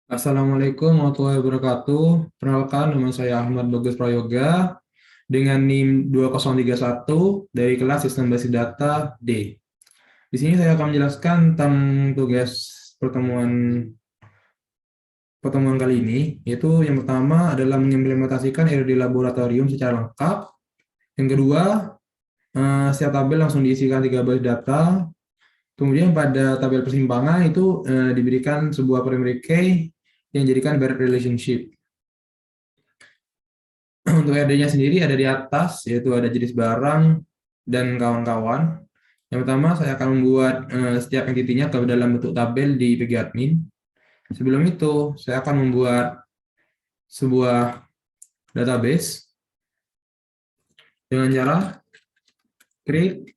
Assalamualaikum warahmatullahi wabarakatuh. Perkenalkan, nama saya Ahmad Bagus Prayoga dengan NIM 2031 dari kelas Sistem Basis Data D. Di sini saya akan menjelaskan tentang tugas pertemuan pertemuan kali ini, yaitu yang pertama adalah mengimplementasikan RD laboratorium secara lengkap. Yang kedua, setiap tabel langsung diisikan 3 baris data. Kemudian pada tabel persimpangan itu diberikan sebuah primary key yang jadikan direct relationship. Untuk RD-nya sendiri ada di atas, yaitu ada jenis barang dan kawan-kawan. Yang pertama, saya akan membuat setiap entity-nya ke dalam bentuk tabel di PG Admin. Sebelum itu, saya akan membuat sebuah database dengan cara create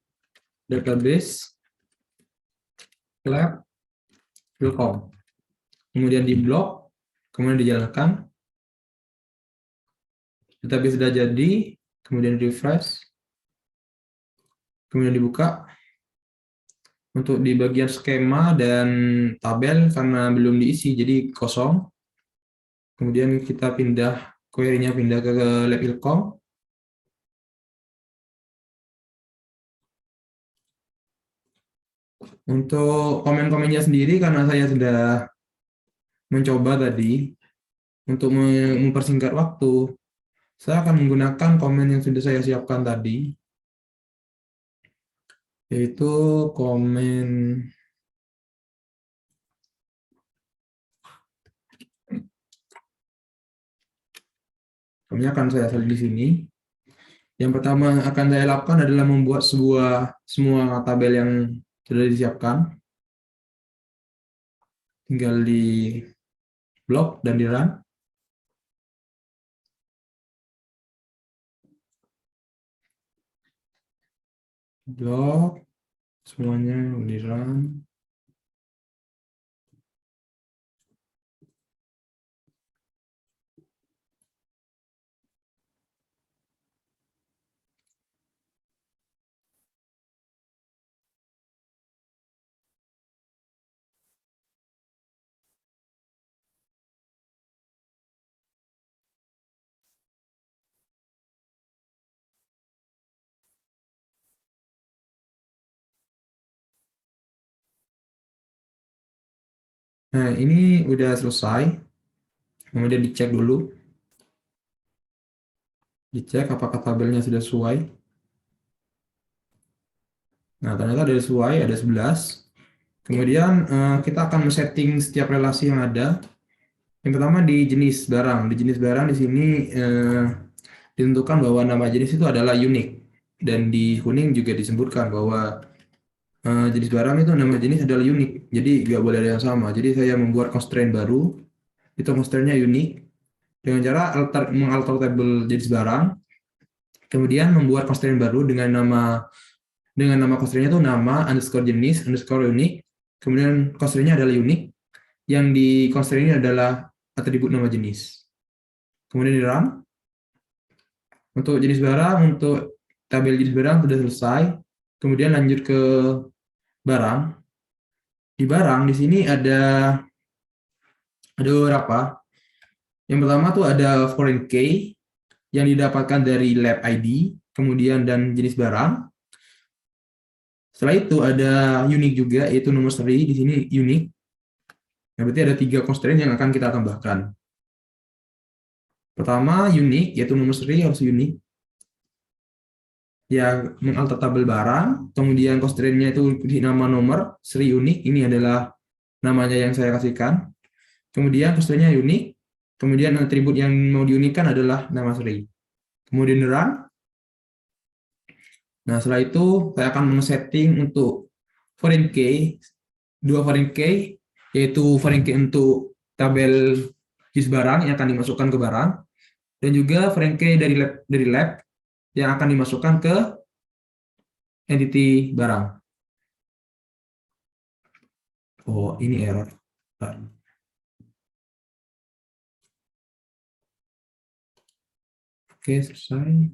database lab.com. Kemudian di blok, kemudian dijalankan. Database sudah jadi, kemudian refresh, kemudian dibuka. Untuk di bagian skema dan tabel karena belum diisi, jadi kosong. Kemudian kita pindah query-nya pindah ke lab.com. Untuk komen-komennya sendiri, karena saya sudah mencoba tadi untuk mempersingkat waktu, saya akan menggunakan komen yang sudah saya siapkan tadi, yaitu komen akan saya salin di sini. Yang pertama akan saya lakukan adalah membuat semua tabel yang sudah disiapkan. Tinggal di blok dan di run. Blok, semuanya di run. Nah, ini udah selesai. Kemudian dicek dulu. Dicek apakah tabelnya sudah sesuai. Nah, ternyata ada sesuai, ada 11. Kemudian kita akan men-setting setiap relasi yang ada. Yang pertama di jenis barang. Di jenis barang di sini ditentukan bahwa nama jenis itu adalah unik. Dan di kuning juga disebutkan bahwa jenis barang itu nama jenis adalah unik. Jadi nggak boleh ada yang sama. Jadi saya membuat constraint baru. Itu constraint-nya unik. Dengan cara mengalter tabel jenis barang. Kemudian membuat constraint baru dengan nama constraint-nya itu nama underscore jenis underscore unik. Kemudian constraint-nya adalah unik. Yang di constraint ini adalah atribut nama jenis. Kemudian di run. Untuk jenis barang, untuk tabel jenis barang sudah selesai. Kemudian lanjut ke barang. Di barang di sini ada beberapa. Yang pertama tuh ada foreign key yang didapatkan dari lab ID, kemudian dan jenis barang. Setelah itu ada unique juga, yaitu nomor seri di sini unique. Nah, berarti ada 3 constraint yang akan kita tambahkan. Pertama unique, yaitu nomor seri harus unique. Ya, mengalter tabel barang, kemudian constraint-nya itu di nama nomor seri unik. Ini adalah namanya yang saya kasihkan. Kemudian constraint-nya unik. Kemudian atribut yang mau diunikkan adalah nama seri. Kemudian run. Nah, setelah itu saya akan men-setting untuk foreign key, 2 foreign key, yaitu foreign key untuk tabel jenis barang yang akan dimasukkan ke barang, dan juga foreign key dari lab yang akan dimasukkan ke entity barang. Oh, ini error. Oke, selesai.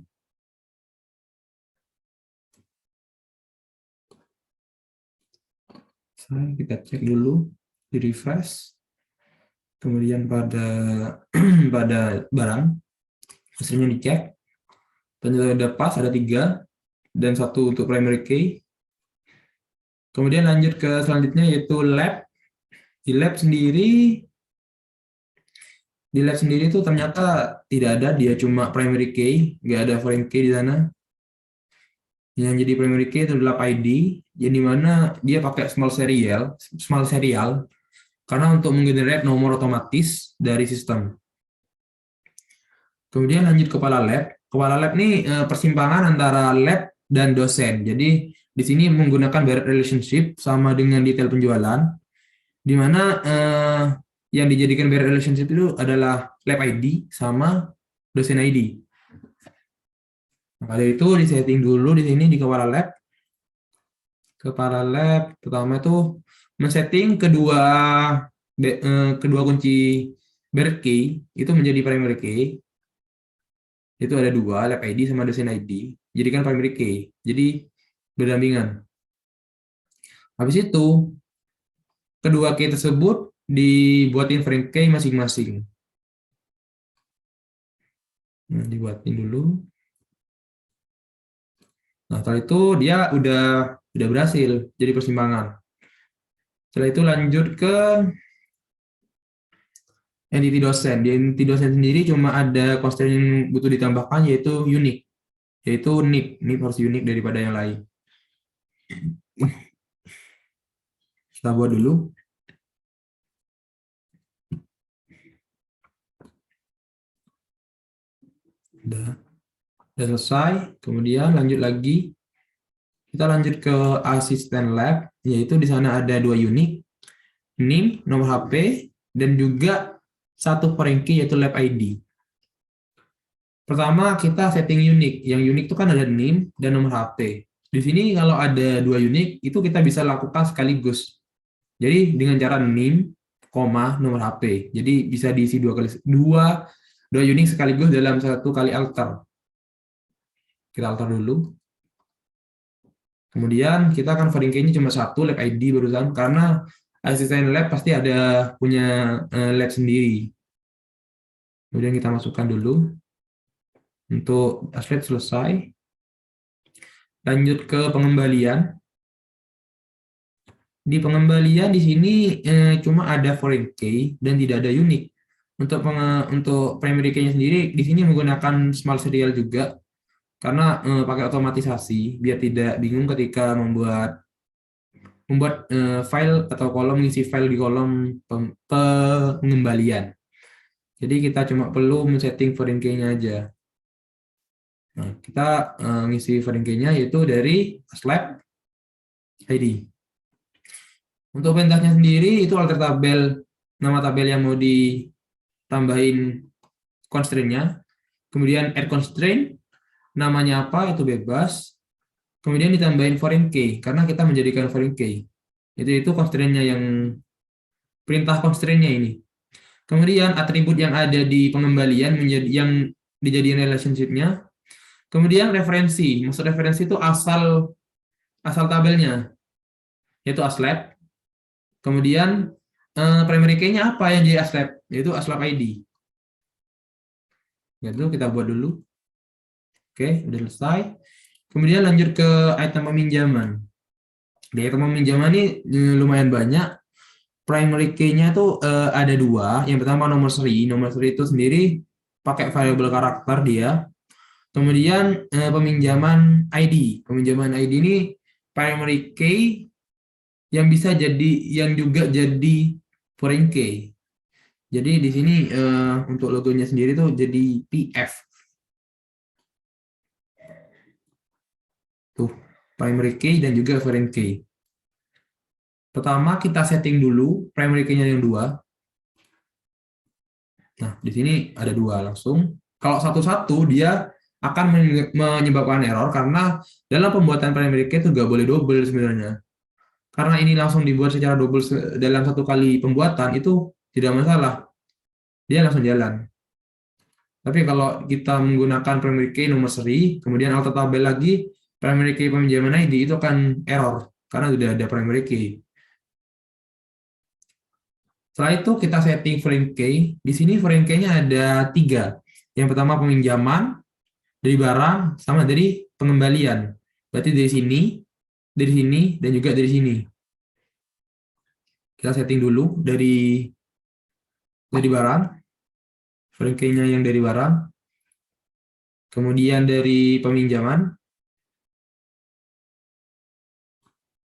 Kita cek dulu di refresh. kemudian pada pada barang hasilnya dicek, ternyata ada pas, ada 3 dan 1 untuk primary key. Kemudian lanjut ke selanjutnya yaitu lab. Di lab sendiri itu ternyata tidak ada, dia cuma primary key, nggak ada foreign key di sana. Yang jadi primary key itu adalah ID, yang dimana dia pakai small serial, karena untuk menggenerate nomor otomatis dari sistem. Kemudian lanjut kepala lab. Kepala lab ini persimpangan antara lab dan dosen. Jadi di sini menggunakan direct relationship sama dengan detail penjualan, di mana yang dijadikan direct relationship itu adalah lab ID sama dosen ID. Maka dari itu disetting dulu di sini di kepala lab. Kepala lab pertama itu men-setting kedua kunci bird key itu menjadi primary key. Itu ada 2, lab ID sama dosen ID. Jadikan primary key. Jadi berdampingan. Habis itu kedua key tersebut dibuatin foreign key masing-masing. Nah, dibuatin dulu. Nah, setelah itu dia udah berhasil jadi persimpangan. Setelah itu lanjut ke entity dosen. Di entity dosen sendiri cuma ada constraint yang butuh ditambahkan yaitu unique. Yaitu NIP. NIP harus unik daripada yang lain. Kita buat dulu. Udah selesai. Kemudian lanjut lagi. Kita lanjut ke asisten lab, yaitu di sana ada 2 unit, NIM, nomor HP, dan juga 1 foreign key yaitu lab ID. Pertama kita setting unik. Yang unik itu kan ada NIM dan nomor HP. Di sini kalau ada 2 unik itu kita bisa lakukan sekaligus. Jadi dengan cara NIM, nomor HP. Jadi bisa diisi 2 unik sekaligus dalam 1 kali alter. Kita alter dulu. Kemudian kita akan foreign key-nya cuma 1, lab ID barusan, karena asisten lab pasti ada punya lab sendiri. Kemudian kita masukkan dulu. Untuk lab selesai. Lanjut ke pengembalian. Di pengembalian di sini cuma ada foreign key dan tidak ada unique. Untuk primary key-nya sendiri di sini menggunakan small serial juga. Karena pakai otomatisasi biar tidak bingung ketika membuat file atau kolom, mengisi file di kolom pengembalian. Jadi kita cuma perlu men-setting foreign key-nya aja. Nah, kita ngisi foreign key-nya yaitu dari slab ID. Untuk pentasnya sendiri itu alter tabel, nama tabel yang mau ditambahin constraint-nya. Kemudian add constraint, namanya apa itu bebas. Kemudian ditambahin foreign key karena kita menjadikan foreign key. Itu constraint-nya, yang perintah constraint-nya ini. Kemudian atribut yang ada di pengembalian yang dijadikan relationship-nya. Kemudian referensi. Maksud referensi itu asal tabelnya, yaitu aslab. Kemudian primary key-nya apa yang jadi aslab, yaitu aslab ID. Itu kita buat dulu. Oke, udah selesai. Kemudian lanjut ke item peminjaman. Di item peminjaman ini lumayan banyak. Primary key-nya itu ada 2. Yang pertama nomor seri. Nomor seri itu sendiri pakai variable karakter dia. Kemudian peminjaman ID. Peminjaman ID ini primary key yang bisa jadi, yang juga jadi foreign key. Jadi di sini untuk logonya sendiri tuh jadi PF. Tuh, primary key dan juga foreign key. Pertama kita setting dulu primary key-nya yang 2. Nah, di sini ada 2 langsung. Kalau satu-satu dia akan menyebabkan error karena dalam pembuatan primary key itu nggak boleh double sebenarnya. Karena ini langsung dibuat secara double dalam 1 kali pembuatan itu tidak masalah. Dia langsung jalan. Tapi kalau kita menggunakan primary key nomor seri, kemudian alter tabel lagi primary key peminjaman ID, itu akan error karena sudah ada primary key. Setelah itu kita setting foreign key. Di sini foreign key-nya ada 3. Yang pertama peminjaman dari barang sama dari pengembalian. Berarti dari sini, dan juga dari sini. Kita setting dulu dari barang, foreign key-nya yang dari barang. Kemudian dari peminjaman.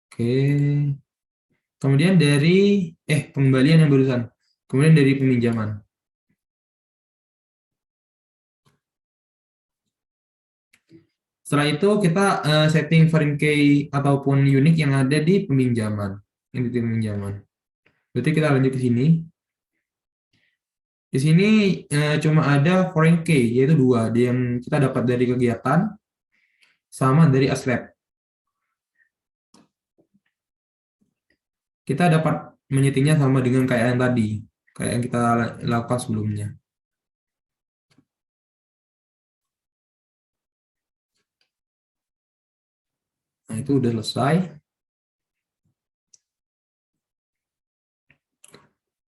Oke. Kemudian dari pengembalian yang barusan. Kemudian dari peminjaman. Setelah itu kita setting foreign key ataupun unit yang ada di peminjaman. Berarti kita lanjut ke sini. Di sini cuma ada foreign key, yaitu 2. Yang kita dapat dari kegiatan sama dari aslab. Kita dapat menyetingnya sama dengan kayak yang tadi, kayak yang kita lakukan sebelumnya. Nah, itu udah selesai.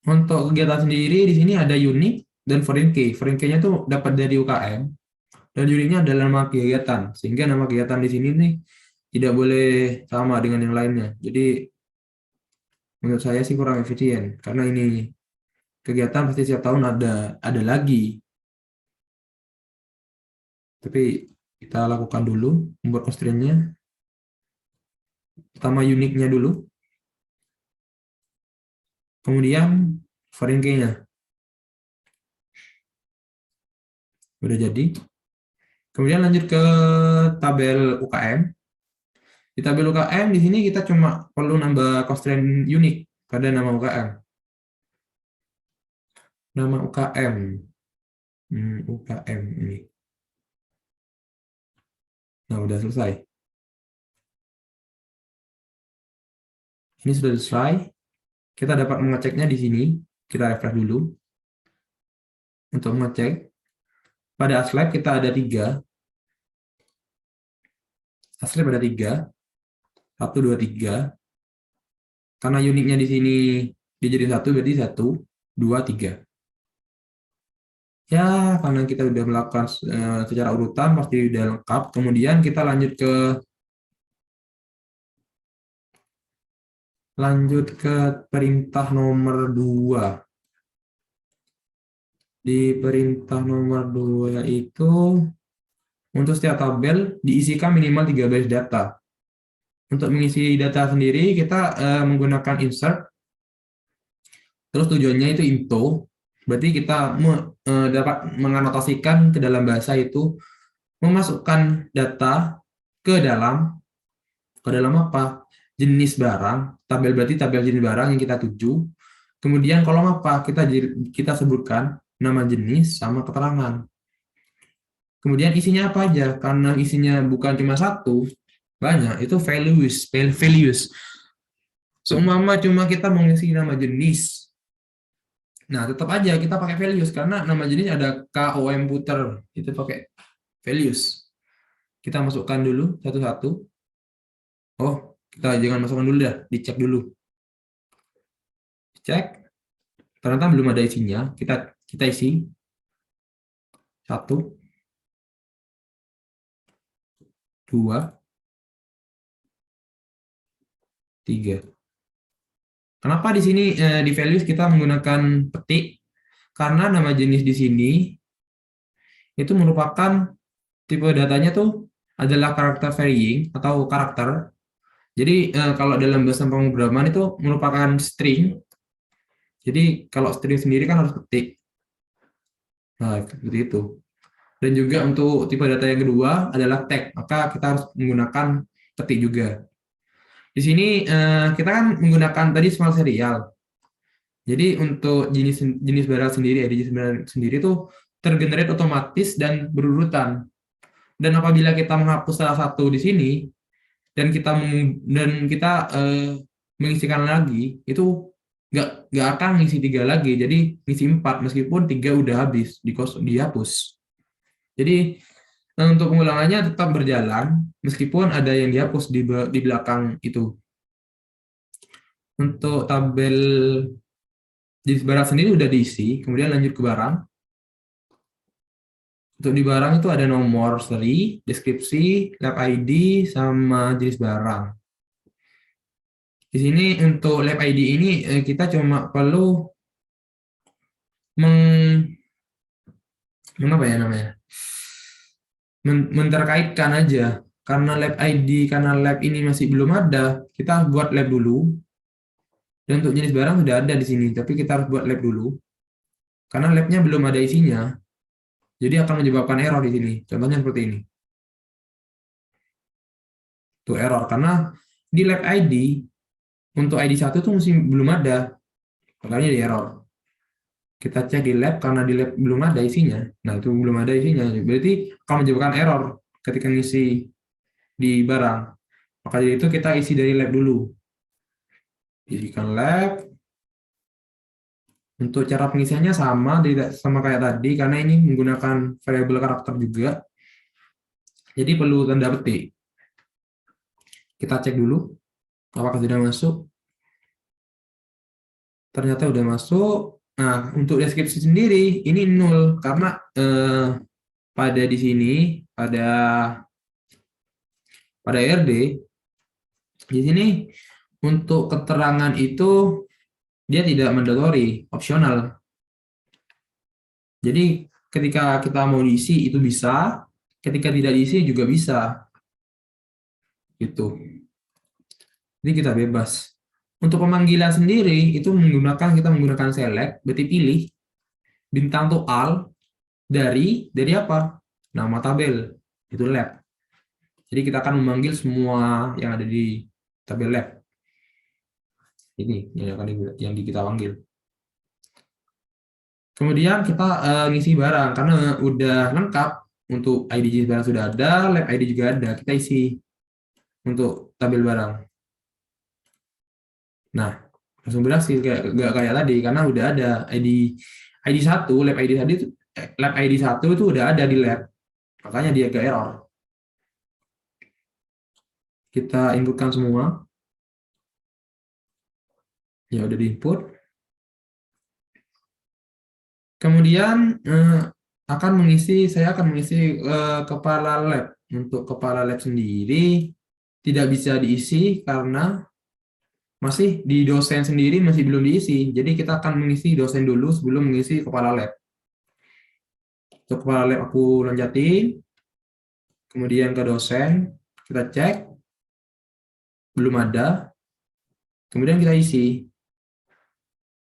Untuk kegiatan sendiri, di sini ada unit dan foreign key. Foreign key-nya tuh dapat dari UKM, dan unitnya adalah nama kegiatan. Sehingga nama kegiatan di sini nih tidak boleh sama dengan yang lainnya. Jadi, menurut saya sih kurang efisien. Karena ini kegiatan pasti setiap tahun ada lagi. Tapi kita lakukan dulu, membuat constraint-nya. Pertama uniknya dulu. Kemudian foreign key-nya. Udah jadi. Kemudian lanjut ke tabel UKM. Di tabel UKM di sini kita cuma perlu nambah constraint unik pada nama UKM. Nama UKM. UKM ini. Nah, udah selesai. Ini sudah selesai. Kita dapat mengeceknya di sini. Kita refresh dulu. Untuk mengecek, pada aslab kita ada 3. Aslab ada 3. 1, 2, 3. Karena uniknya di sini dijadiin 1, berarti 1, 2, 3. Ya, karena kita sudah melakukan secara urutan, pasti sudah lengkap. Kemudian kita lanjut ke perintah nomor 2. Di perintah nomor 2 itu, untuk setiap tabel diisikan minimal 3 baris data. Untuk mengisi data sendiri, kita menggunakan insert. Terus tujuannya itu into. Berarti kita dapat menganotasikan ke dalam bahasa itu, memasukkan data ke dalam apa? Jenis barang. Tabel berarti tabel jenis barang yang kita tuju. Kemudian kolom apa? Kita sebutkan nama jenis sama keterangan. Kemudian isinya apa aja? Karena isinya bukan cuma 1, banyak. Itu values. Seumpama cuma kita mengisi nama jenis. Nah, tetap aja kita pakai values karena nama jenis ada KOM puter. Itu pakai values. Kita masukkan dulu satu-satu. Oh, kita jangan masukkan dulu dah, dicek dulu. Cek. Ternyata belum ada isinya. Kita isi. 1, 2, 3. Kenapa di sini di values kita menggunakan petik? Karena nama jenis di sini itu merupakan tipe datanya tuh adalah karakter varying atau karakter. Jadi kalau dalam bahasa pemrograman itu merupakan string. Jadi kalau string sendiri kan harus petik. Nah, seperti itu. Dan juga untuk tipe data yang kedua adalah tag, maka kita harus menggunakan petik juga. Di sini kita kan menggunakan tadi small serial. Jadi untuk jenis barang sendiri, jenis barang sendiri itu tergenerate otomatis dan berurutan. Dan apabila kita menghapus salah satu di sini dan kita mengisikan lagi, itu nggak akan ngisi 3 lagi, jadi ngisi 4 meskipun 3 udah habis dihapus. Jadi untuk pengulangannya tetap berjalan meskipun ada yang dihapus di belakang itu. Untuk tabel jenis barang sendiri udah diisi, kemudian lanjut ke barang. Untuk di barang itu ada nomor seri, deskripsi, lab ID, sama jenis barang. Di sini untuk lab ID ini kita cuma perlu mengapa ya namanya? Menterkaitkan aja. Karena lab ID, karena lab ini masih belum ada, kita harus buat lab dulu. Dan untuk jenis barang sudah ada di sini, tapi kita harus buat lab dulu. Karena labnya belum ada isinya. Jadi akan menyebabkan error di sini. Contohnya seperti ini. Itu error karena di lab ID untuk ID 1 itu masih belum ada. Makanya di error. Kita cek di lab karena di lab belum ada isinya. Nah, itu belum ada isinya. Berarti akan menyebabkan error ketika ngisi di barang. Maka dari itu kita isi dari lab dulu. Isikan lab. Untuk cara pengisiannya sama kayak tadi karena ini menggunakan variabel karakter juga. Jadi perlu tanda petik. Kita cek dulu apakah sudah masuk. Ternyata sudah masuk. Nah, untuk deskripsi sendiri ini 0 karena pada di sini pada RD di sini untuk keterangan itu dia tidak mandatory, opsional. Jadi ketika kita mau diisi itu bisa, ketika tidak diisi juga bisa. Gitu. Jadi kita bebas. Untuk pemanggilan sendiri itu kita menggunakan select, berarti pilih bintang tuh al dari apa? Nama tabel. Itu lab. Jadi kita akan memanggil semua yang ada di tabel lab. Ini yang kita panggil. Kemudian kita ngisi barang karena udah lengkap untuk ID jenis barang sudah ada, lab ID juga ada, kita isi untuk tabel barang. Nah, langsung berhasil nggak kayak tadi karena udah ada ID 1, lab ID tadi itu lab ID 1 itu udah ada di lab. Makanya dia agak error. Kita inputkan semua. Ya udah diinput. Kemudian saya akan mengisi kepala lab. Untuk kepala lab sendiri tidak bisa diisi karena masih di dosen sendiri masih belum diisi. Jadi kita akan mengisi dosen dulu sebelum mengisi kepala lab. Untuk kepala lab aku loncatin. Kemudian ke dosen, kita cek. Belum ada. Kemudian kita isi.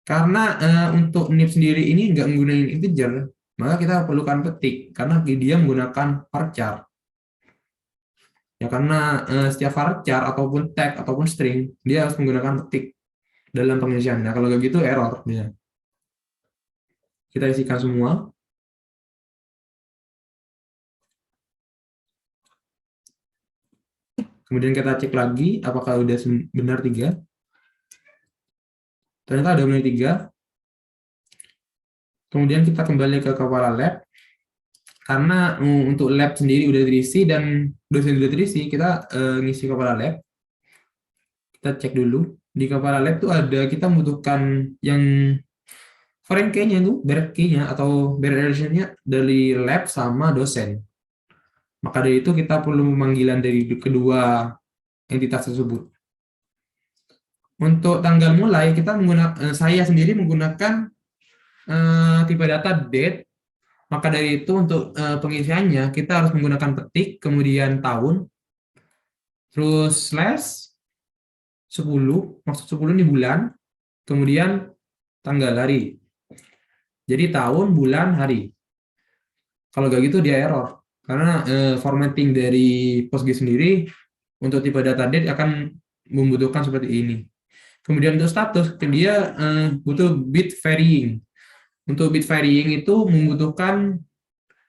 Karena untuk nib sendiri ini nggak menggunakan integer, maka kita perlukan petik karena dia menggunakan varchar. Ya karena setiap varchar ataupun tag ataupun string dia harus menggunakan petik dalam pengisiannya. Kalau nggak gitu error dia. Kita isikan semua. Kemudian kita cek lagi apakah udah benar 3. Ternyata ada benar 3. Kemudian kita kembali ke kepala lab. Karena untuk lab sendiri udah terisi dan dosen udah terisi, kita ngisi kepala lab. Kita cek dulu. Di kepala lab tuh ada, kita membutuhkan yang foreign key-nya tuh, beret key-nya atau beret relation-nya dari lab sama dosen. Maka dari itu kita perlu pemanggilan dari kedua entitas tersebut. Untuk tanggal mulai, saya sendiri menggunakan tipe data date. Maka dari itu untuk pengisiannya kita harus menggunakan petik, kemudian tahun, terus slash 10, maksud 10 ini bulan, kemudian tanggal hari. Jadi tahun, bulan, hari. Kalau nggak gitu dia error. Karena formatting dari Postgres sendiri untuk tipe data date akan membutuhkan seperti ini. Kemudian untuk status, dia butuh bit varying. Untuk bit varying itu membutuhkan,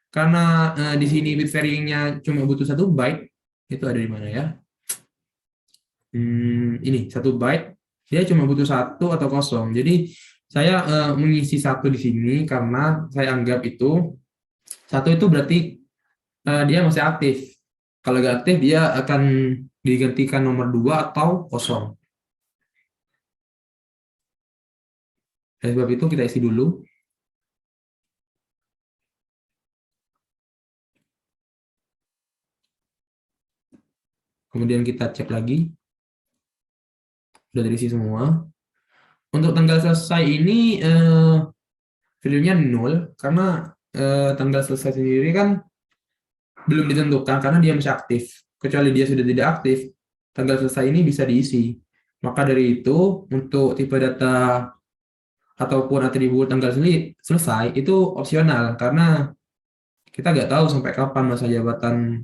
karena di sini bit varying-nya cuma butuh 1 byte, itu ada di mana ya? Ini 1 byte, dia cuma butuh 1 atau 0. Jadi saya mengisi 1 di sini karena saya anggap itu 1 itu berarti dia masih aktif. Kalau nggak aktif dia akan digantikan nomor 2 atau 0. Oleh sebab itu kita isi dulu. Kemudian kita cek lagi. Sudah terisi semua. Untuk tanggal selesai ini value-nya 0 karena tanggal selesai sendiri kan belum ditentukan karena dia masih aktif. Kecuali dia sudah tidak aktif, tanggal selesai ini bisa diisi. Maka dari itu, untuk tipe data ataupun atribut tanggal selesai itu opsional karena kita nggak tahu sampai kapan masa jabatan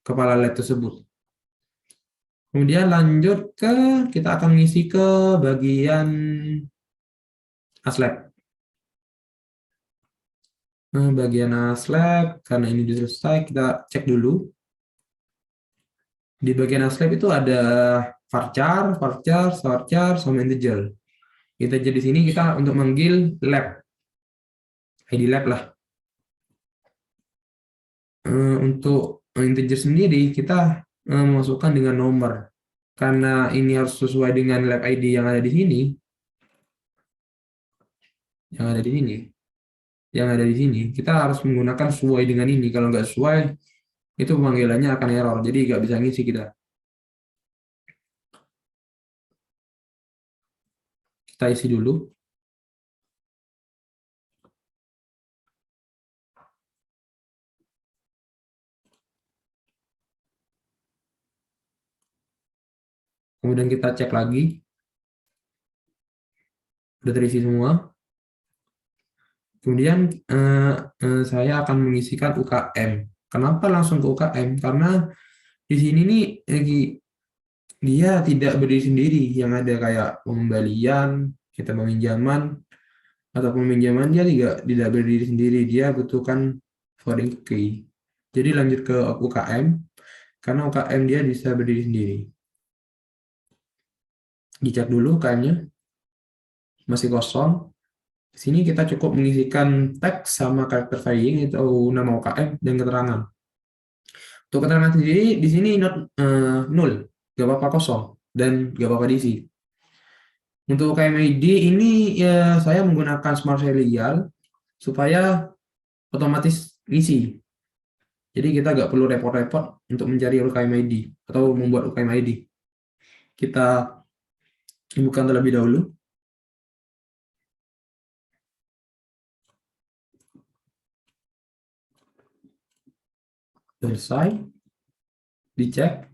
kepala lab tersebut. Kemudian lanjut kita akan mengisi ke bagian ASLab. Nah, bagian ASLab, karena ini sudah selesai, kita cek dulu. Di bagian ASLab itu ada varchar, sama integer. Integer di sini kita untuk manggil lab, ID lab lah. Untuk integer sendiri kita memasukkan dengan nomor. Karena ini harus sesuai dengan lab ID yang ada di sini. Yang ada di sini, kita harus menggunakan sesuai dengan ini. Kalau nggak sesuai, itu pemanggilannya akan error. Jadi nggak bisa ngisi kita. Kita isi dulu. Kemudian kita cek lagi. Sudah terisi semua. Kemudian saya akan mengisikan UKM. Kenapa langsung ke UKM? Karena di sini nih dia tidak berdiri sendiri. Yang ada kayak pengembalian, kita peminjaman, atau peminjaman dia tidak berdiri sendiri. Dia butuhkan foreign key. Jadi lanjut ke UKM. Karena UKM dia bisa berdiri sendiri. Dicek dulu UKM-nya. Masih kosong. Di sini kita cukup mengisikan teks sama karakter varying atau nama UKM dan keterangan. Untuk keterangan sendiri di sini null, gak apa-apa kosong dan gak apa-apa diisi. Untuk UKM ID ini ya saya menggunakan smart serial supaya otomatis ngisi. Jadi kita gak perlu repot-repot untuk mencari UKM ID atau membuat UKM ID. Kita bukan terlebih dahulu. Selesai, dicek,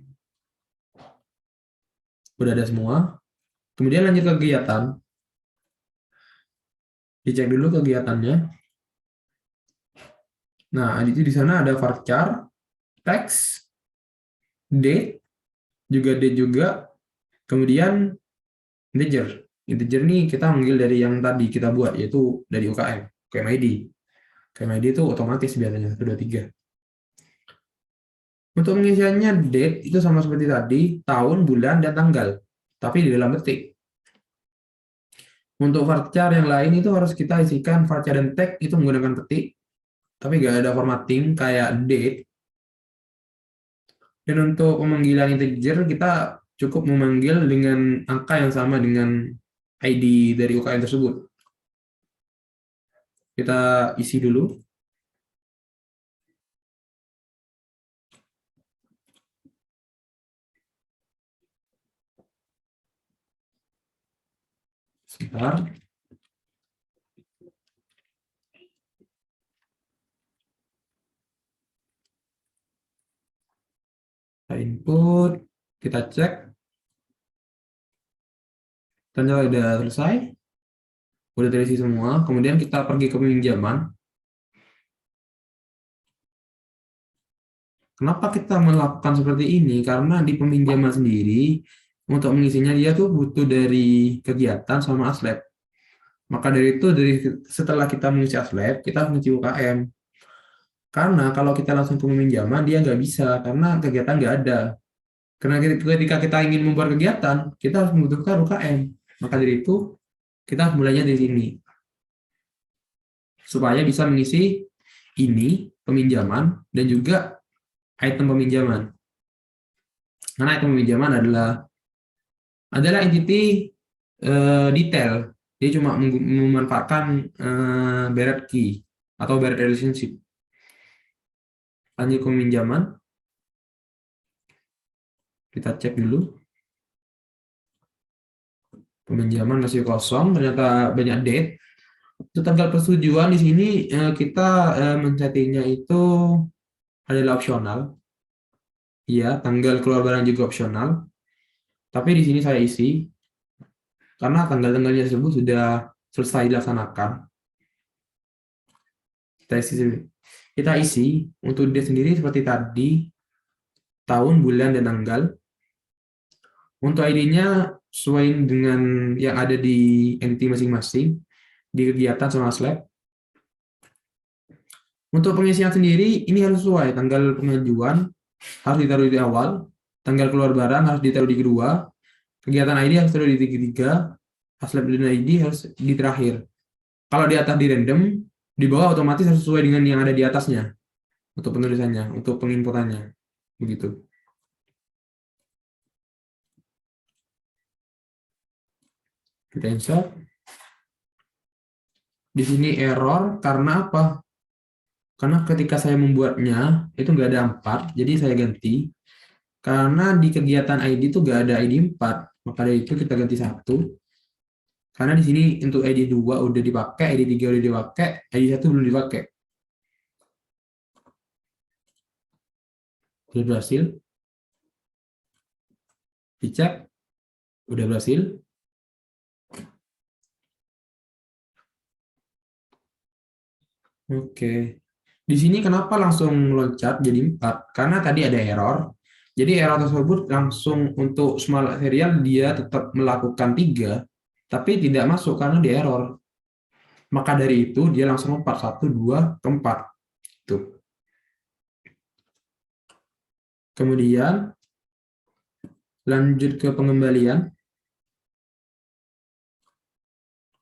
udah ada semua. Kemudian lanjut ke kegiatan, dicek dulu kegiatannya. Nah, itu di sana ada varchar, text, date juga, kemudian integer. Integer ini kita ambil dari yang tadi kita buat, yaitu dari UKM ID. UKM ID itu otomatis biasanya, sudah 3. Untuk pengisiannya date itu sama seperti tadi, tahun, bulan, dan tanggal. Tapi di dalam detik. Untuk varchar yang lain itu harus kita isikan varchar dan tag itu menggunakan petik. Tapi nggak ada formatting kayak date. Dan untuk pemanggilan integer kita cukup memanggil dengan angka yang sama dengan ID dari UKM tersebut. Kita isi dulu. Sebentar. Kita input, kita cek. Ternyata sudah selesai. Sudah terisi semua. Kemudian kita pergi ke peminjaman. Kenapa kita melakukan seperti ini? Karena di peminjaman sendiri, untuk mengisinya dia tuh butuh dari kegiatan sama ASLab. Maka dari itu, setelah kita mengisi ASLab, kita mengisi UKM. Karena kalau kita langsung ke peminjaman, dia nggak bisa, karena kegiatan nggak ada. Karena ketika kita ingin membuat kegiatan, kita harus membutuhkan UKM. Maka dari itu, kita mulainya di sini. Supaya bisa mengisi ini, peminjaman, dan juga item peminjaman. Karena item peminjaman adalah entity detail. Dia cuma memanfaatkan Barrett key atau Barrett relationship. Lanjut ke peminjaman. Kita cek dulu. Peminjaman masih kosong, ternyata banyak date. Untuk tanggal persetujuan di sini kita men-settingnya itu adalah opsional. Iya, tanggal keluar barang juga opsional. Tapi di sini saya isi karena tanggal-tanggalnya tersebut sudah selesai dilaksanakan. Kita isi untuk dia sendiri seperti tadi, tahun, bulan, dan tanggal. Untuk ID-nya sesuai dengan yang ada di entity masing-masing, di kegiatan sama Slack. Untuk pengisian sendiri, ini harus sesuai. Tanggal pengajuan harus ditaruh di awal, tanggal keluar barang harus ditaruh di kedua, kegiatan ID harus ditaruh di ketiga, Slack dan ID harus di terakhir. Kalau di atas di random, di bawah otomatis harus sesuai dengan yang ada di atasnya untuk penulisannya, untuk penginputannya. Begitu. Kita insert. Di sini error karena apa? Karena ketika saya membuatnya itu nggak ada 4, jadi saya ganti. Karena di kegiatan ID itu nggak ada ID 4, maka dari itu kita ganti 1. Karena di sini untuk ID 2 udah dipakai, ID 3 udah dipakai, ID 1 belum dipakai. Sudah berhasil. Dicek. Udah berhasil. Oke. Di sini kenapa langsung loncat jadi 4? Karena tadi ada error. Jadi error tersebut langsung untuk small serial dia tetap melakukan 3, tapi tidak masuk karena di error. Maka dari itu dia langsung lompat 1, 2, ke 4. Tuh. Kemudian lanjut ke pengembalian.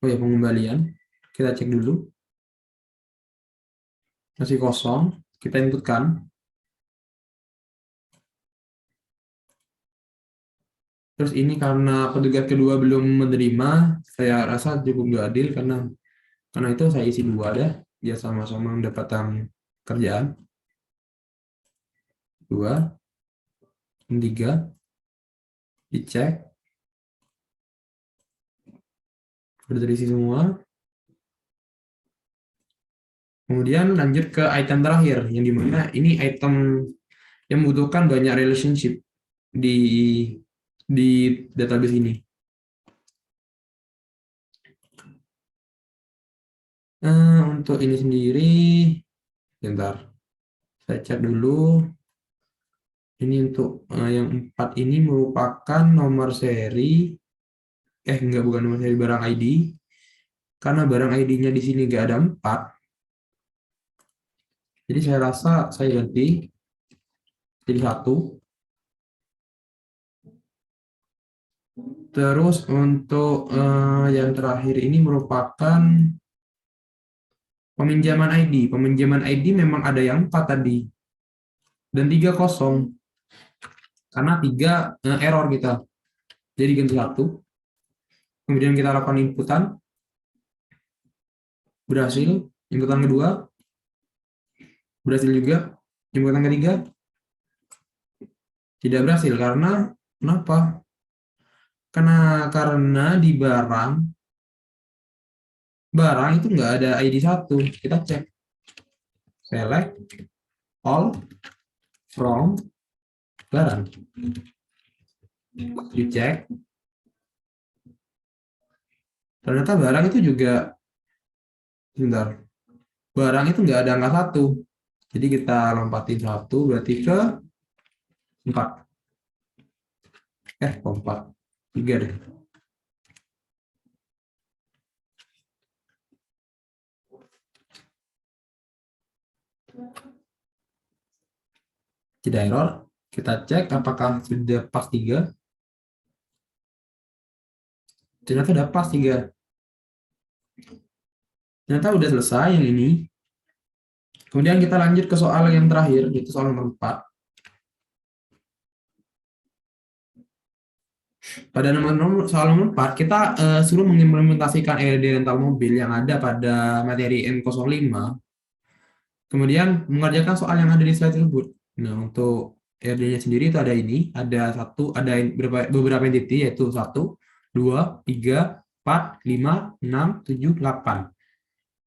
Oh ya, pengembalian. Kita cek dulu. Masih kosong. Kita inputkan. Terus ini karena petugas kedua belum menerima, saya rasa cukup nggak adil karena itu saya isi 2 deh, dia sama-sama mendapatkan kerjaan. 2, 3, dicek. Sudah terisi semua. Kemudian lanjut ke item terakhir, yang dimana ini item yang membutuhkan banyak relationship di database ini. Untuk ini sendiri, bentar, saya cek dulu. Ini untuk yang 4 ini merupakan nomor seri, bukan nomor seri, barang ID. Karena barang ID-nya di sini nggak ada 4, jadi saya rasa saya ganti jadi 1. Terus untuk yang terakhir ini merupakan peminjaman ID. Peminjaman ID memang ada yang 4 tadi. Dan 3 kosong. Karena 3 error kita. Jadi ganti 1. Kemudian kita lakukan inputan. Berhasil. Inputan kedua. Berhasil juga. Inputan ketiga. Tidak berhasil. Karena kenapa? Karena di barang itu nggak ada ID 1. Kita cek. Select all from barang. Dicek. Ternyata barang itu juga, sebentar, barang itu nggak ada angka 1. Jadi kita lompatin 1 berarti ke 4. 4. 3 deh. Tidak error. Kita cek apakah sudah pas 3. Ternyata udah pas 3. Ternyata udah selesai yang ini. Kemudian kita lanjut ke soal yang terakhir, yaitu soal nomor 4. Pada soal nomor 4, kita suruh mengimplementasikan ERD rental mobil yang ada pada materi N05, kemudian mengerjakan soal yang ada di slide tersebut. Nah, untuk ERD-nya sendiri itu ada beberapa entity, yaitu 1, 2, 3, 4, 5, 6, 7, 8.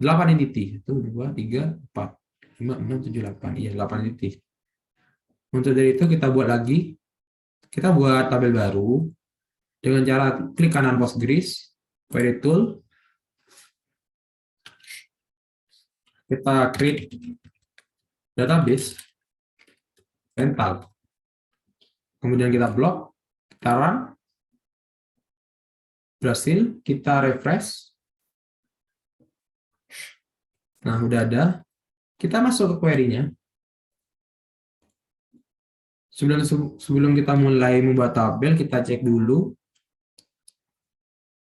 8 entity. 1, 2, 3, 4, 5, 6, 7, 8. Iya, 8 entity. Untuk dari itu kita buat tabel baru dengan cara klik kanan Postgres, query tool, kita create database rental. Kemudian kita blok, kita run, berhasil, kita refresh. Nah, udah ada. Kita masuk ke query-nya. Sebelum kita mulai membuat tabel, kita cek dulu.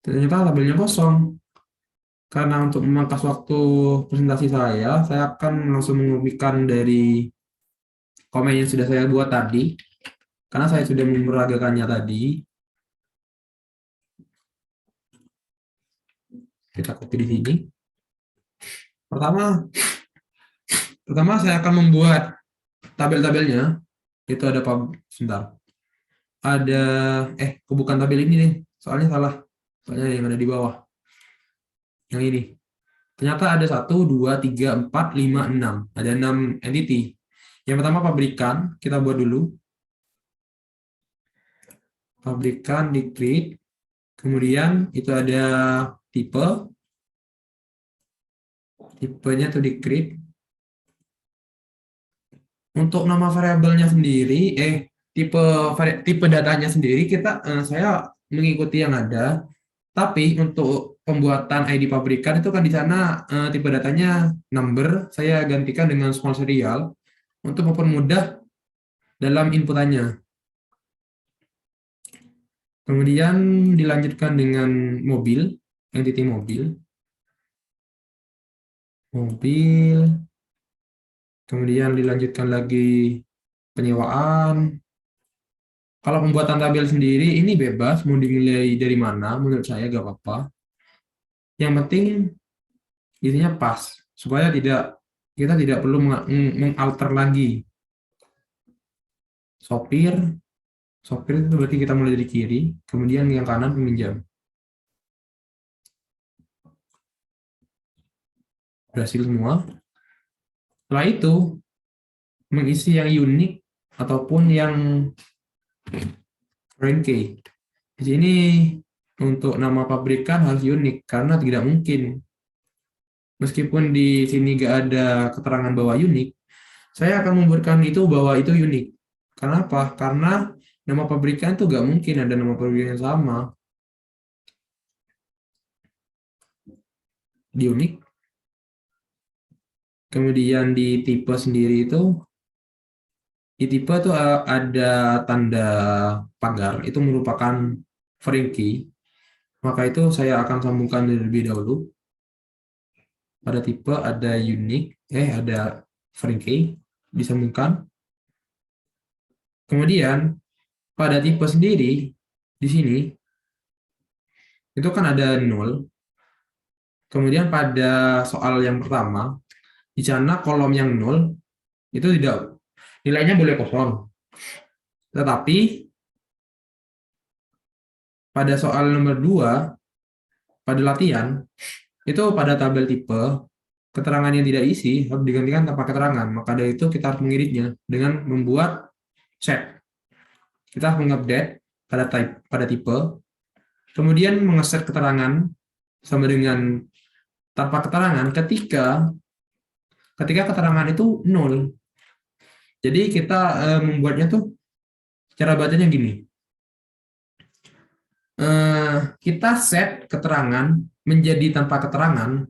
Ternyata tabelnya kosong. Karena untuk memangkas waktu presentasi saya akan langsung mengopikan dari komen yang sudah saya buat tadi. Karena saya sudah memeragakannya tadi. Kita copy di sini. Pertama saya akan membuat tabel-tabelnya. Itu ada sebentar. Bukan tabel ini nih. Soalnya salah. Soalnya yang ada di bawah. Yang ini. Ternyata ada 1, 2, 3, 4, 5, 6. Ada 6 entity. Yang pertama pabrikan, kita buat dulu. Pabrikan di create. Kemudian itu ada tipe. Tipenya itu di create. Untuk nama variabelnya sendiri, tipe datanya sendiri saya mengikuti yang ada. Tapi untuk pembuatan ID pabrikan itu kan di sana tipe datanya number, saya gantikan dengan small serial untuk mempermudah dalam inputannya. Kemudian dilanjutkan dengan mobil, entity mobil. Kemudian dilanjutkan lagi penyewaan. Kalau pembuatan tabel sendiri ini bebas, mau dimulai dari mana, menurut saya gak apa-apa. Yang penting isinya pas, supaya kita tidak perlu mengalter lagi. Sopir itu berarti kita mulai dari kiri, kemudian yang kanan peminjam. Berhasil semua. Setelah itu, mengisi yang unik ataupun yang foreign key. Di sini untuk nama pabrikan harus unik, karena tidak mungkin. Meskipun di sini nggak ada keterangan bahwa unik, saya akan membuatkan itu bahwa itu unik. Kenapa? Karena nama pabrikan itu nggak mungkin ada nama pabrikan yang sama. Di unik. Kemudian di tipe sendiri di tipe itu ada tanda pagar, itu merupakan foreign key. Maka itu saya akan sambungkan terlebih dahulu. Pada tipe ada ada foreign key, disambungkan. Kemudian pada tipe sendiri di sini itu kan ada 0. Kemudian pada soal yang pertama di sana kolom yang 0 itu tidak, nilainya boleh kosong. Tetapi pada soal nomor 2 pada latihan itu pada tabel tipe keterangan yang tidak isi harus digantikan tanpa keterangan. Maka dari itu kita harus mengeditnya dengan membuat set. Kita harus mengupdate pada tipe, kemudian mengeset keterangan sama dengan tanpa keterangan ketika keterangan itu 0. Jadi kita membuatnya tuh cara bacanya gini. Kita set keterangan menjadi tanpa keterangan,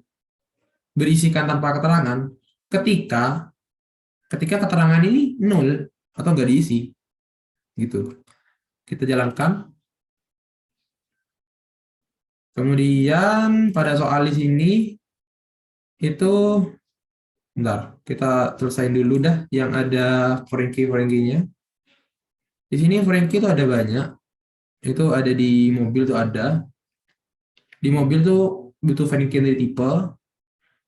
berisikan tanpa keterangan ketika keterangan ini 0 atau nggak diisi. Gitu. Kita jalankan. Kemudian pada soal di sini itu bentar, kita selesaiin dulu dah yang ada foreign key-nya. Di sini foreign key itu ada banyak. itu ada di mobil tuh ada. Di mobil tuh butuh foreign key dari tipe.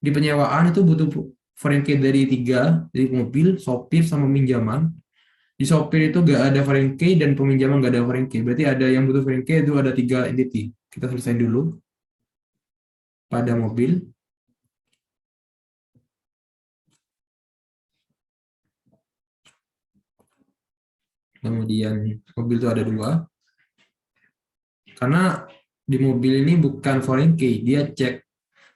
Di penyewaan itu butuh foreign key dari tiga, dari mobil, sopir, sama pinjaman. Di sopir itu nggak ada foreign key dan peminjaman nggak ada foreign key. Berarti ada yang butuh foreign key itu ada tiga entity. Kita selesai dulu pada mobil. Kemudian mobil itu ada dua. Karena di mobil ini bukan foreign key, dia cek.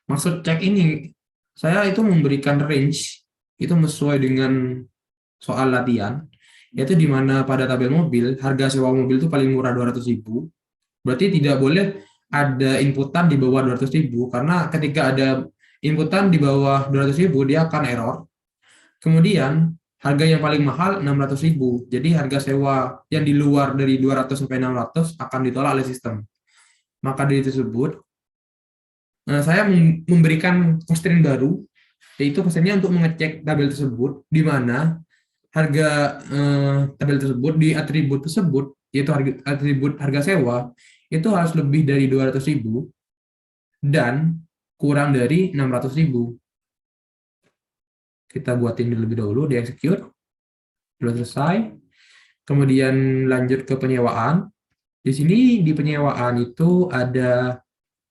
Maksud cek ini, saya itu memberikan range, itu sesuai dengan soal latihan, yaitu di mana pada tabel mobil, harga sewa mobil itu paling murah 200.000. Berarti tidak boleh ada inputan di bawah 200.000, karena ketika ada inputan di bawah 200.000, dia akan error. Kemudian, harga yang paling mahal 600.000. Jadi harga sewa yang di luar dari 200 sampai 600 akan ditolak oleh sistem. Maka dari tersebut, saya memberikan constraint baru, yaitu constraint untuk mengecek tabel tersebut, di mana harga tabel tersebut di atribut tersebut, yaitu atribut harga sewa, itu harus lebih dari 200.000 dan kurang dari 600.000. Kita buatin lebih dahulu, di execute, sudah selesai. Kemudian lanjut ke penyewaan. Di sini di penyewaan itu ada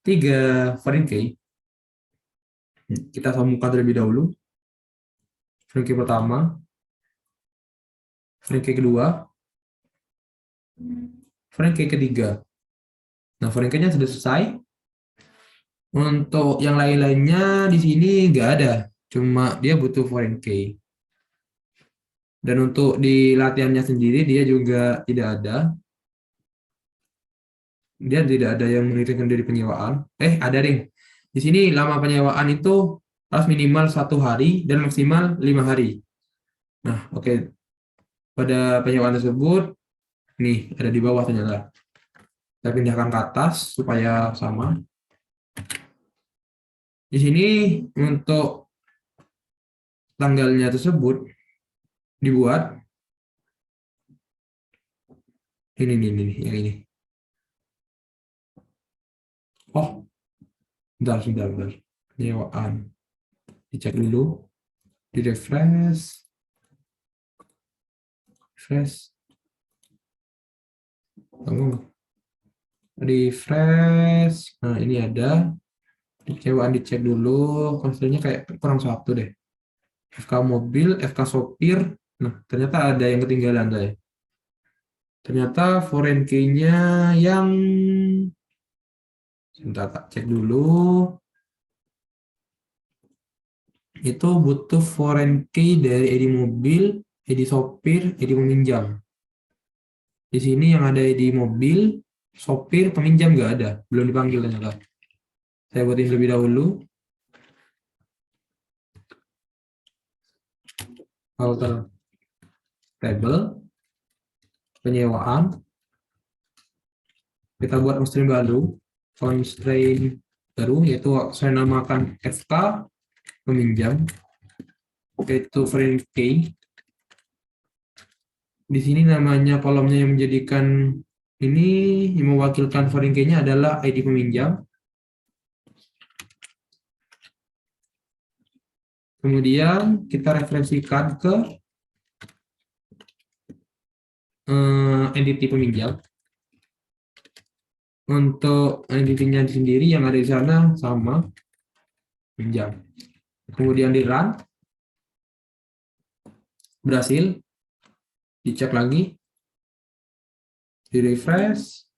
3 foreign key. Kita sambungkan terlebih dahulu. Foreign key pertama, foreign key kedua, foreign key ketiga. Nah, foreign key-nya sudah selesai. Untuk yang lain-lainnya di sini nggak ada, cuma dia butuh foreign key. Dan untuk di latihannya sendiri dia juga tidak ada. Dia tidak ada yang menitipkan dari penyewaan. Ada ring. Di sini lama penyewaan itu harus minimal 1 hari dan maksimal 5 hari. Nah, oke. Pada penyewaan tersebut, nih ada di bawah ternyata. Kita pindahkan ke atas supaya sama. Di sini untuk tanggalnya tersebut dibuat ini yang ini. Oh, bentar. Penyewaan. Dicek dulu, di refresh. Refresh. Nah, ini ada. Penyewaan dicek dulu, konselnya kayak kurang satu deh. FK mobil, FK sopir. Nah, ternyata ada yang ketinggalan saya. Ternyata foreign key-nya yang sebentar tak cek dulu. Itu butuh foreign key dari ID mobil, ID sopir, ID peminjam. Di sini yang ada ID mobil, sopir, peminjam nggak ada, belum dipanggil ternyata. Saya buatin lebih dahulu. Alter table, penyewaan. Kita buat constraint baru, yaitu saya namakan FK peminjam, yaitu foreign key. Di sini namanya kolomnya yang menjadikan ini yang mewakilkan foreign key-nya adalah ID peminjam. Kemudian kita referensikan ke entity peminjam. Untuk entity-nya sendiri yang ada di sana sama pinjam. Kemudian di run, berhasil. Dicek lagi, di refresh,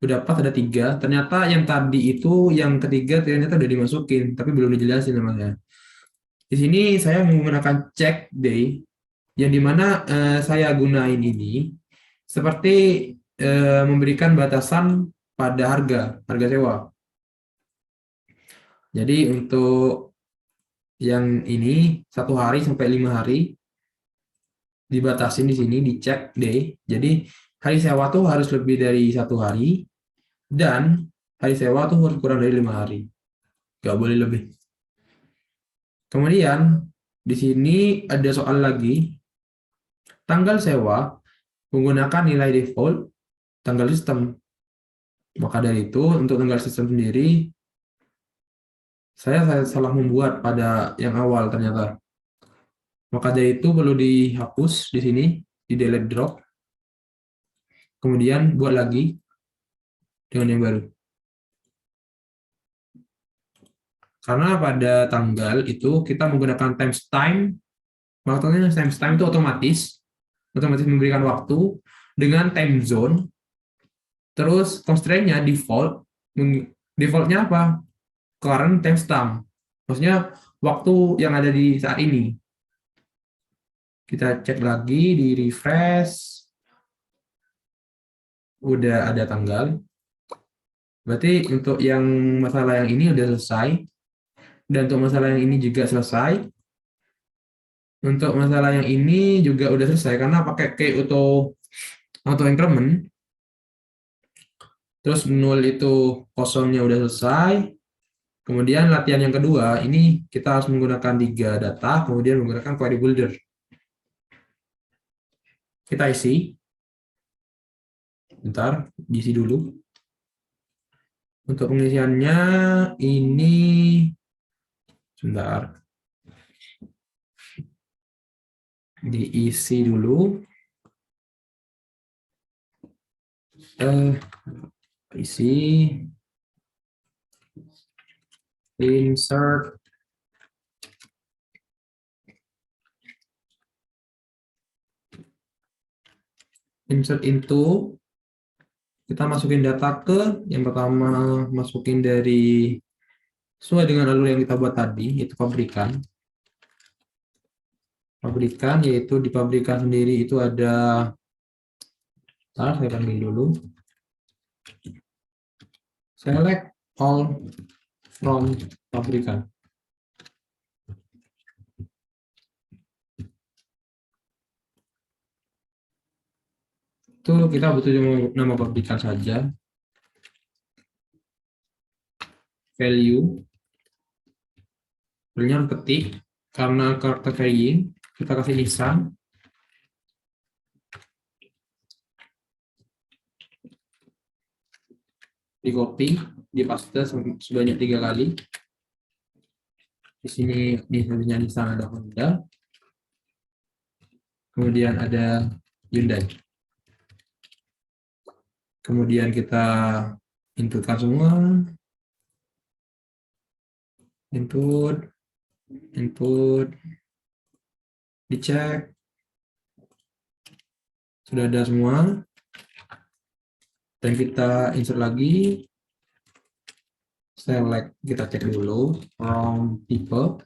dapat ada 3. Ternyata yang tadi itu yang ketiga ternyata udah dimasukin, tapi belum dijelasin namanya. Di sini saya menggunakan check day, yang dimana saya gunain ini seperti memberikan batasan pada harga sewa. Jadi untuk yang ini 1 hari sampai 5 hari dibatasin di sini, dicek day. Jadi hari sewa tuh harus lebih dari 1 hari dan hari sewa tuh harus kurang dari 5 hari, nggak boleh lebih. Kemudian di sini ada soal lagi, tanggal sewa menggunakan nilai default tanggal sistem. Maka dari itu, untuk tanggal sistem sendiri, saya salah membuat pada yang awal ternyata. Maka dari itu perlu dihapus di sini, di delete drop. Kemudian buat lagi dengan yang baru. Karena pada tanggal itu kita menggunakan timestamp, makanya timestamp itu otomatis memberikan waktu dengan time zone. Terus constraint-nya defaultnya apa? Current timestamp. Maksudnya waktu yang ada di saat ini. Kita cek lagi di refresh. Udah ada tanggal. Berarti untuk yang masalah yang ini udah selesai. Dan untuk masalah yang ini juga selesai. Untuk masalah yang ini juga udah selesai karena pakai key auto increment. Terus 0 itu kosongnya udah selesai. Kemudian latihan yang kedua, ini kita harus menggunakan 3 data, kemudian menggunakan query builder. Kita isi. Bentar, diisi dulu. Untuk pengisiannya ini sebentar. Diisi dulu. Isi. Insert. Insert into. Kita masukin data ke yang pertama, masukin dari sesuai dengan alur yang kita buat tadi, itu pabrikan. Pabrikan, yaitu di pabrikan sendiri itu ada, saya panggil dulu. Select all from pabrikan. Itu kita butuh nama pabrikan saja. Value. Value ketik. Karena karakter varying, kita kasih Nissan. Di copy, di paste sebanyak 3 kali. Di sini misalnya Nissan ada Honda. Kemudian ada Hyundai. Kemudian kita inputkan semua. Input, dicek. Sudah ada semua. Dan kita insert lagi. Select, kita cek dulu from tipe.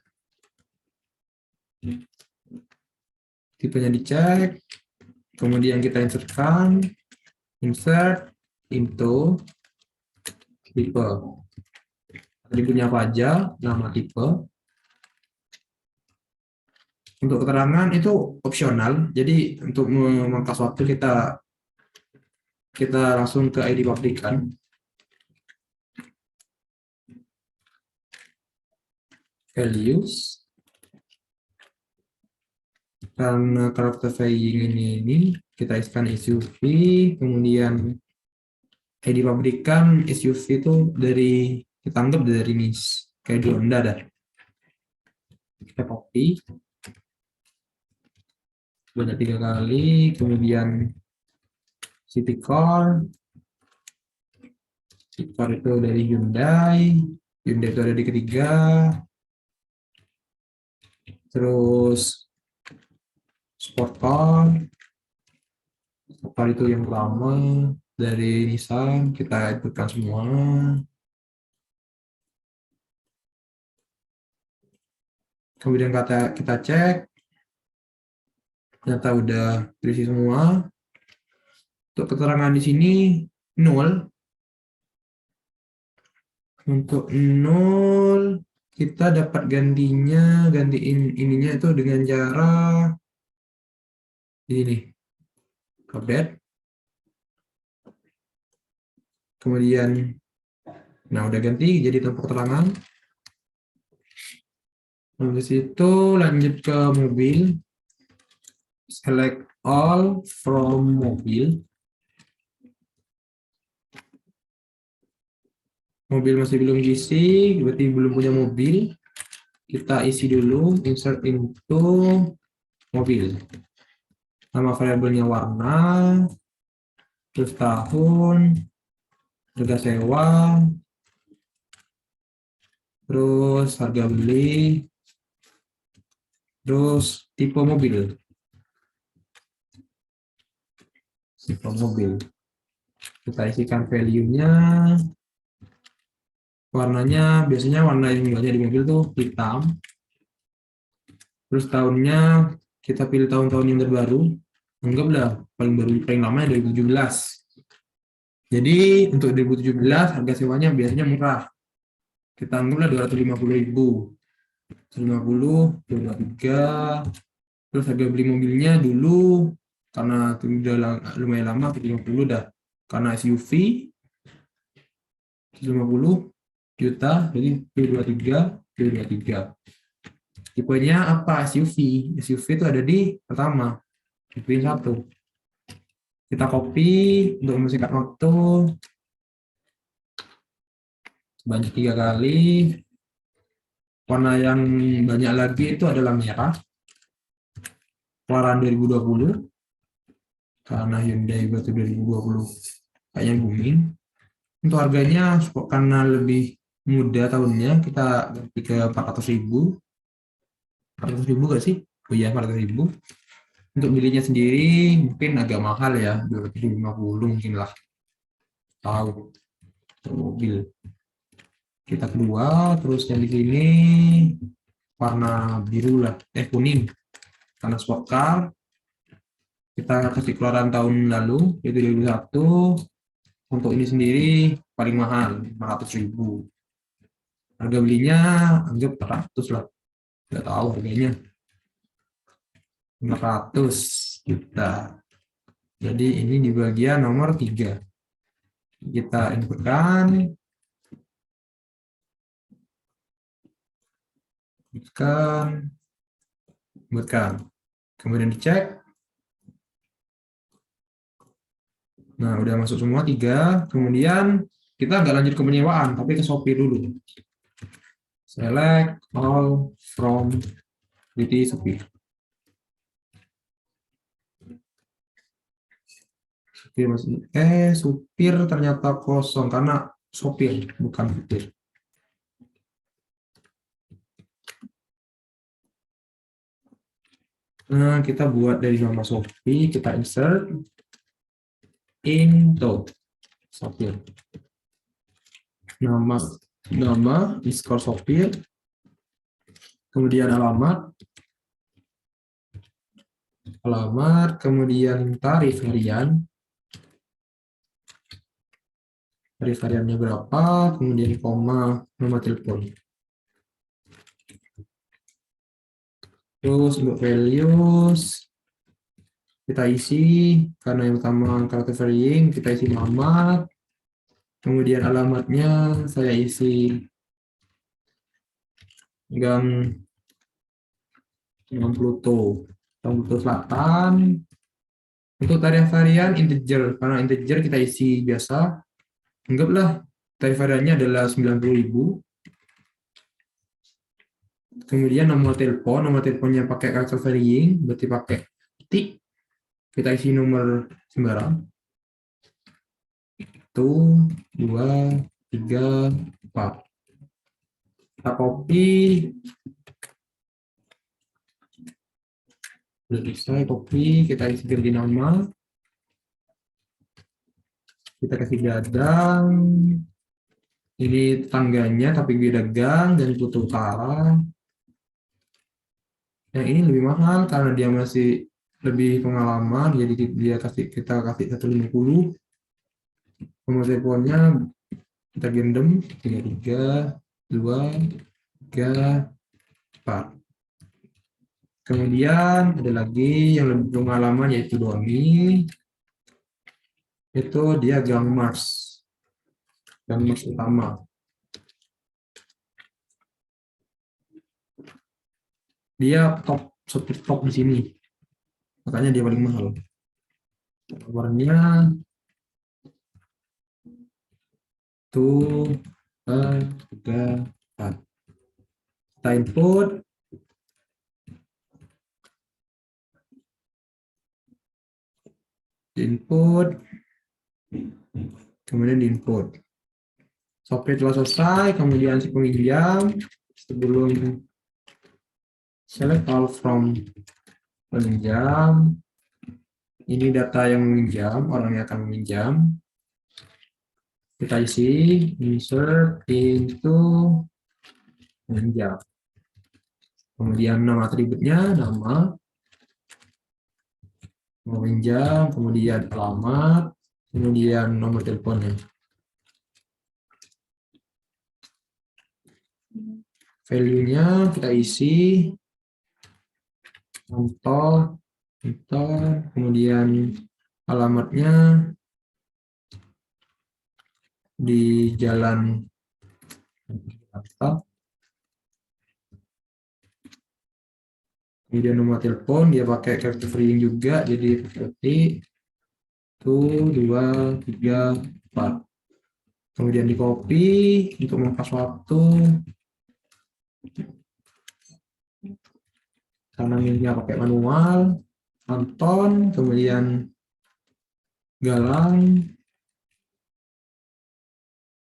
Tipenya dicek. Kemudian kita insertkan. Insert into tipe. Atributnya apa aja, nama tipe. Untuk keterangan itu opsional. Jadi untuk memangkas waktu kita langsung ke ID pabrikan. Values. Karena karakter varying ini kita isikan SUV, kemudian ID pabrikan SUV itu dari, kita anggap dari NIS kayak di Honda dah. Kita copy banyak 3 kali, kemudian city car itu dari Hyundai itu ada di ketiga, terus sport car itu yang pertama dari Nissan, kita inputkan semua. Kemudian kita cek, ternyata udah terisi semua. Untuk keterangan di sini 0. Untuk 0 kita dapat gantiin ininya itu dengan cara ini. Update. Kemudian nah udah ganti jadi tanpa keterangan. Habis itu lanjut ke mobil. Select all from mobil. Mobil masih belum diisi, berarti belum punya mobil. Kita isi dulu, insert into mobil. Nama variabelnya warna, terus tahun, harga sewa, terus harga beli, terus tipe mobil. Tipe mobil. Kita isikan value-nya. Warnanya biasanya warna yang banyak di mobil tuh hitam. Terus tahunnya kita pilih tahun-tahun yang terbaru. Anggaplah paling baru paling lama 2017. Jadi untuk 2017 harga sewanya biasanya murah. Kita anggaplah 250.000. 150, 223. Terus harga beli mobilnya dulu karena udah lumayan lama 50 dah. Karena SUV 50 juta, jadi 223. Tipenya apa? SUV. SUV itu ada di pertama. Pilih satu. Kita copy untuk mempersingkat waktu sebanyak 3 kali. Warna yang banyak lagi itu adalah merah. Keluaran 2020. Karena Hyundai batu 2020 kayaknya booming. Untuk harganya karena lebih muda tahunnya kita ganti ke 400.000. 400.000 gak sih? Oh iya 400.000. Untuk belinya sendiri mungkin agak mahal ya, 250 mungkin lah. Tahu mobil. Kita kedua, terus yang di sini warna biru lah, kuning. Karena sport car. Kita kasih keluaran tahun lalu, yaitu 2001. Untuk ini sendiri paling mahal, 500.000. Harga belinya anggap 400 lah. Nggak tahu harganya. 500 juta. Jadi ini di bagian nomor 3. Kita inputkan. Inputkan. Kemudian dicek. Nah, udah masuk semua 3. Kemudian kita nggak lanjut ke penyewaan, tapi ke Shopee dulu. Select all from Shopee. Supir ternyata kosong karena sopir bukan supir. Nah, kita buat dari nama Shopee, kita insert into sopir. Nama Discord sopir, kemudian alamat, kemudian tarif harian. Tarif hariannya berapa, kemudian koma, nomor telepon. Terus untuk values kita isi, karena yang pertama karakter varying, kita isi nama, kemudian alamatnya saya isi Gang Pluto Selatan. Untuk tarif harian integer, karena integer kita isi biasa. Anggaplah tarif hariannya adalah 90.000. Kemudian nomor teleponnya pakai karakter varying, berarti pakai titik. Kita isi nomor sembarang. 1, 2, 3, 4. Kita copy. Udah selesai copy, kita isi ganti nama. Kita kasih gadang. Ini tangganya tapi beda gang dan kutub utara. Yang ini lebih mahal karena dia masih lebih pengalaman, jadi kita kasih 150. Nomor teleponnya kita gendem 33, 2, 3, 4. Kemudian ada lagi yang lebih pengalaman yaitu Doni. Itu dia Gang Mars utama. Dia top di sini. Makanya dia paling mahal. Nomornya tuh 3, 4. Kita input. Kemudian input. Software telah selesai, kemudian si peminjam sebelum select all from peminjam, ini data yang meminjam, orang yang akan meminjam, kita isi insert into peminjam, kemudian nama atributnya, nama peminjam, kemudian alamat, kemudian nomor teleponnya. Value-nya kita isi contoh, kemudian alamatnya di Jalan Jakarta. Kemudian nomor telepon dia pakai kartu freeing juga, jadi seperti 1, 2, 3, 4. Kemudian di copy untuk mempas waktu. Karena ini pakai manual, Anton, kemudian Galang.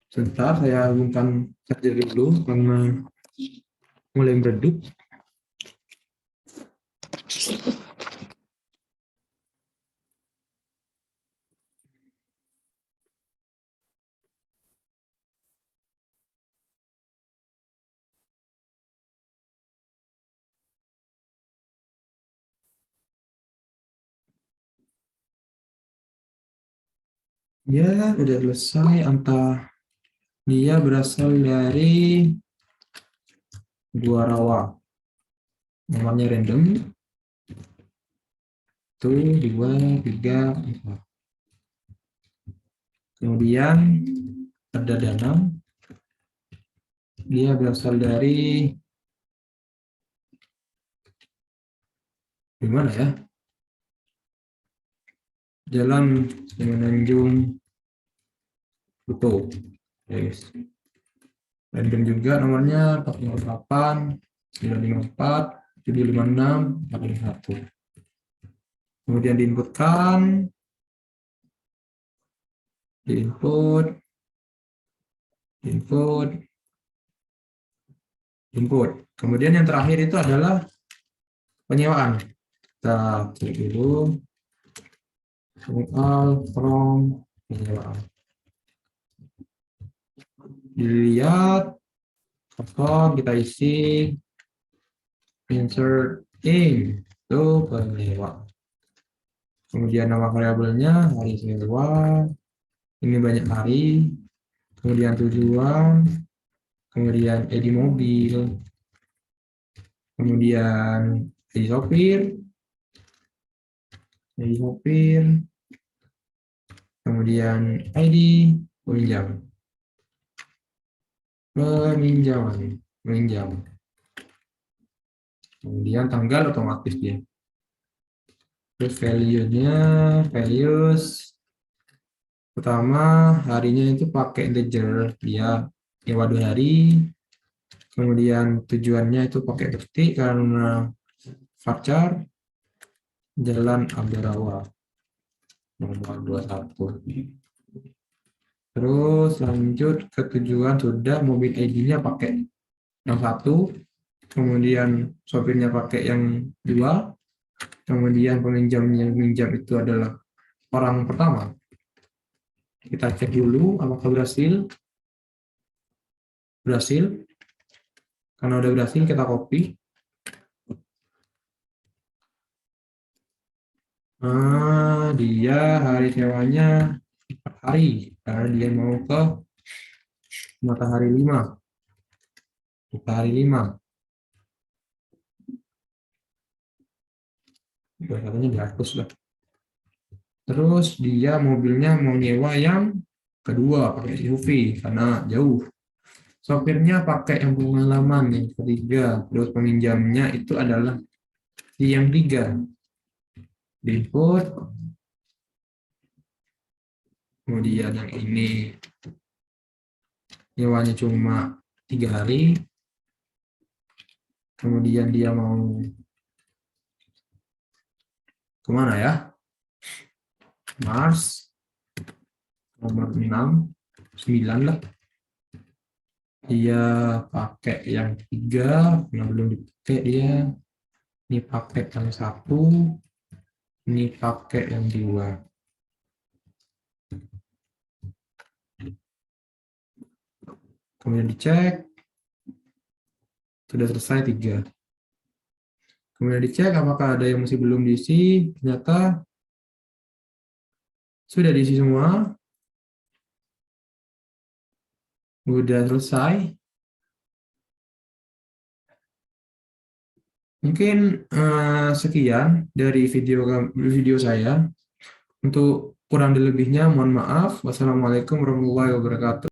Sebentar, saya hubungkan charger dulu karena mulai meredup. Ya, udah selesai. Antara dia berasal dari Gua Rawa. Nomornya random. 1, 2, 3, 4. Kemudian ada Danang. Dia berasal dari mana ya? Jalan Semenanjung Kuto. Yes. Random juga nomornya 408, 954, 756, 41. Kemudian diinputkan, input, Kemudian yang terakhir itu adalah penyewaan. Kita cek dulu. All from penyewaan. Dilihat kosong, kita isi insert in itu penyewa. Kemudian nama variabelnya hari sewa, ini banyak hari, kemudian tujuan, kemudian ID mobil, kemudian ID sopir, kemudian ID peminjam, kemudian tanggal otomatis dia. Terus values pertama harinya itu pakai integer, dia nyewa 2 hari. Kemudian tujuannya itu pakai ketik karena varchar Jalan Ambarawa nomor 21. Terus lanjut ke tujuan, sudah mobil ID-nya pakai yang 1, kemudian sopirnya pakai yang 2, kemudian peminjamnya minjam itu adalah orang pertama. Kita cek dulu apakah berhasil. Karena udah berhasil kita copy. Dia hari sewanya 4 hari karena dia mau ke matahari 5. Matahari 5. Katanya dihapus lah. Terus dia mobilnya mau nyewa yang kedua pakai SUV karena jauh. Sopirnya pakai yang pengalaman yang ketiga. Terus peminjamnya itu adalah yang 3. Input. Kemudian yang ini nyewanya cuma 3 hari, kemudian dia mau kemana ya? Mars, nomor 6, 9 lah. Dia pakai yang 3, yang belum dipakai dia. Ini pakai yang 1, ini pakai yang 2. Kemudian dicek, sudah selesai 3. Kemudian dicek apakah ada yang masih belum diisi, ternyata sudah diisi semua, sudah selesai. Mungkin sekian dari video saya. Untuk kurang dan lebihnya mohon maaf. Wassalamualaikum warahmatullahi wabarakatuh.